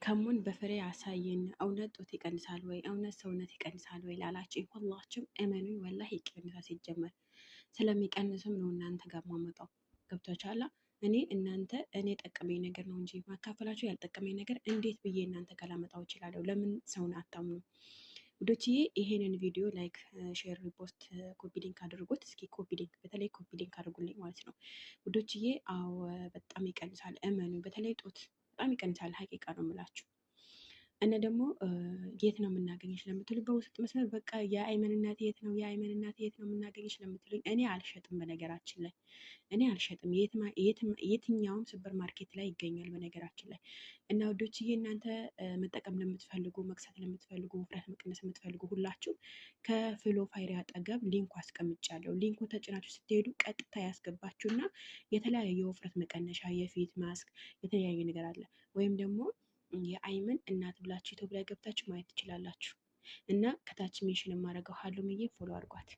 ከሙን በፍሬ አሳይን። እውነት ጡት ይቀንሳል ወይ? እውነት ሰውነት ይቀንሳል ወይ ላላችሁ ሁላችሁም እመኑኝ፣ ወላሂ ይቀንሳል። ሲጀመር ስለሚቀንስም ነው እናንተ ጋር ማመጣው። ገብቷችኋል? እኔ ጠቀመኝ ነገር ነው እንጂ ማካፈላችሁ ያልጠቀመኝ ነገር እንዴት ብዬ እናንተ ጋር ላመጣው እችላለሁ? ለምን ሰውን አታምኑ? ውዶችዬ ይሄንን ቪዲዮ ላይክ፣ ሼር፣ ሪፖስት፣ ኮፒ ሊንክ አድርጉት። እስኪ ኮፒ ሊንክ፣ በተለይ ኮፒ ሊንክ አድርጉልኝ ማለት ነው ውዶችዬ። አዎ በጣም ይቀንሳል፣ እመኑ። በተለይ ጡት በጣም ይቀንሳል። ሀቂቃ ነው የምላችሁ። እና ደግሞ የት ነው የምናገኝሽ ለምትሉ በውስጥ መስመር በቃ የአይመን እናት የት ነው የአይመን እናት የት ነው የምናገኝሽ ለምትሉኝ እኔ አልሸጥም። በነገራችን ላይ እኔ አልሸጥም። የትኛውም ሱፐር ማርኬት ላይ ይገኛል በነገራችን ላይ። እና ውዶችዬ እናንተ መጠቀም ለምትፈልጉ፣ መክሳት ለምትፈልጉ፣ ውፍረት መቀነስ የምትፈልጉ ሁላችሁ ከፍሎ ፋይሪ አጠገብ ሊንኩ አስቀምጫለሁ። ሊንኩ ተጭናችሁ ስትሄዱ ቀጥታ ያስገባችሁና የተለያየ የውፍረት መቀነሻ፣ የፊት ማስክ፣ የተለያየ ነገር አለ። ወይም ደግሞ የአይመን እናት ብላችሁ ዩቲዩብ ላይ ገብታችሁ ማየት ትችላላችሁ። እና ከታች ሜንሽን የማደርገው ሀሉ ምዬ ፎሎ አድርጓት።